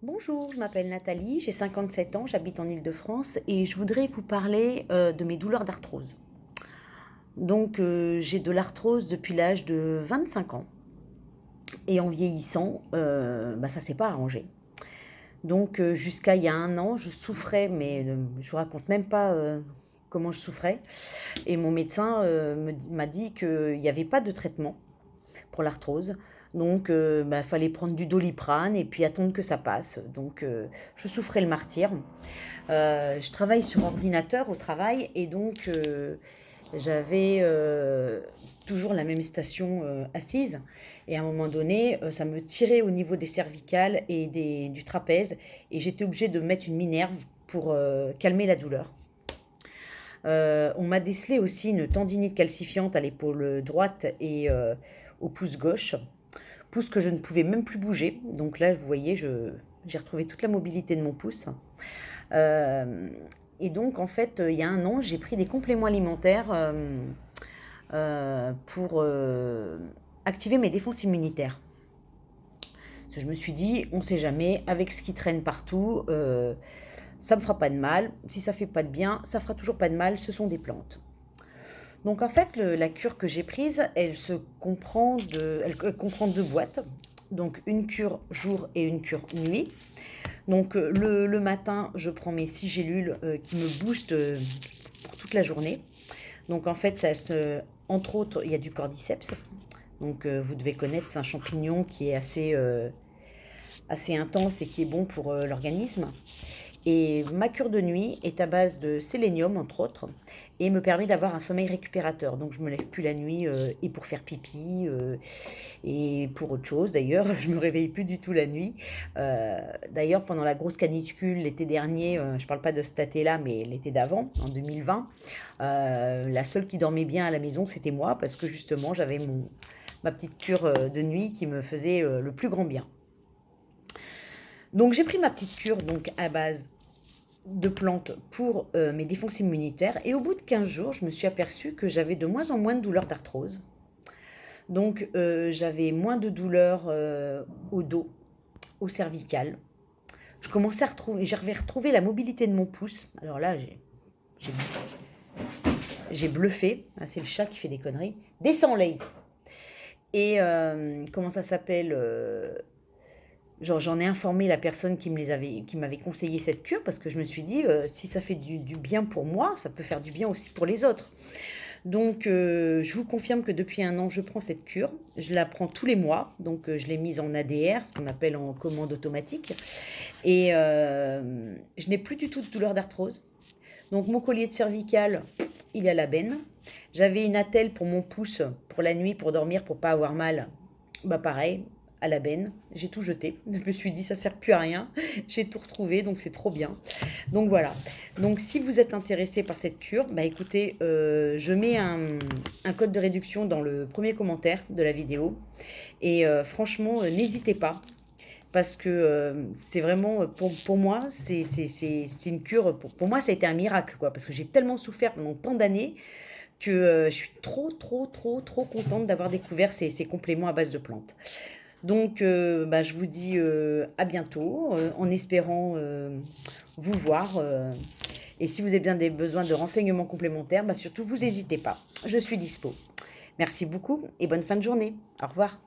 Bonjour, je m'appelle Nathalie, j'ai 57 ans, j'habite en Île-de-France et je voudrais vous parler de mes douleurs d'arthrose. J'ai de l'arthrose depuis l'âge de 25 ans et en vieillissant, ça s'est pas arrangé. Jusqu'à il y a un an, je souffrais, mais je vous raconte même pas comment je souffrais. Et mon médecin m'a dit qu'il n'y avait pas de traitement pour l'arthrose. Fallait prendre du Doliprane et puis attendre que ça passe. Je souffrais le martyre. Je travaille sur ordinateur au travail et j'avais toujours la même station assise. Et à un moment donné, ça me tirait au niveau des cervicales et du trapèze. Et j'étais obligée de mettre une minerve pour calmer la douleur. On m'a décelé aussi une tendinite calcifiante à l'épaule droite et au pouce gauche. Pouce que je ne pouvais même plus bouger. Donc là, vous voyez, j'ai retrouvé toute la mobilité de mon pouce. En fait, il y a un an, j'ai pris des compléments alimentaires pour activer mes défenses immunitaires. Parce que je me suis dit, on ne sait jamais, avec ce qui traîne partout, ça ne me fera pas de mal. Si ça ne fait pas de bien, ça ne fera toujours pas de mal, ce sont des plantes. Donc en fait, la cure que j'ai prise, elle comprend deux boîtes. Donc une cure jour et une cure nuit. Le matin, je prends mes 6 gélules qui me boostent pour toute la journée. Donc en fait, entre autres, il y a du cordyceps. Vous devez connaître, c'est un champignon qui est assez intense et qui est bon pour l'organisme. Et ma cure de nuit est à base de sélénium, entre autres, et me permet d'avoir un sommeil récupérateur. Donc je me lève plus la nuit et pour faire pipi et pour autre chose. D'ailleurs, je me réveille plus du tout la nuit. D'ailleurs, pendant la grosse canicule l'été dernier, je parle pas de cet été-là, mais l'été d'avant, en 2020, la seule qui dormait bien à la maison, c'était moi, parce que justement, j'avais ma petite cure de nuit qui me faisait le plus grand bien. Donc j'ai pris ma petite cure à base de plantes pour mes défenses immunitaires et au bout de 15 jours, je me suis aperçue que j'avais de moins en moins de douleurs d'arthrose. J'avais moins de douleurs au dos, au cervical. J'avais retrouvé la mobilité de mon pouce. Alors là, j'ai bluffé. Ah, c'est le chat qui fait des conneries. Descends, Laze. Et comment ça s'appelle j'en ai informé la personne qui m'avait conseillé cette cure parce que je me suis dit, si ça fait du bien pour moi, ça peut faire du bien aussi pour les autres. Je vous confirme que depuis un an, je prends cette cure. Je la prends tous les mois. Je l'ai mise en ADR, ce qu'on appelle en commande automatique. Et je n'ai plus du tout de douleur d'arthrose. Donc, mon collier de cervical, il est à la benne. J'avais une attelle pour mon pouce, pour la nuit, pour dormir, pour pas avoir mal. Pareil, à la benne. J'ai tout jeté. Je me suis dit, ça sert plus à rien. J'ai tout retrouvé, donc c'est trop bien. Donc voilà. Donc si vous êtes intéressé par cette cure, écoutez, je mets un code de réduction dans le premier commentaire de la vidéo. Et franchement, n'hésitez pas. Parce que c'est vraiment, pour moi, c'est une cure. Pour moi, ça a été un miracle, quoi. Parce que j'ai tellement souffert pendant tant d'années que je suis trop contente d'avoir découvert ces compléments à base de plantes. Je vous dis à bientôt, en espérant vous voir. Et si vous avez bien des besoins de renseignements complémentaires, surtout, vous n'hésitez pas. Je suis dispo. Merci beaucoup et bonne fin de journée. Au revoir.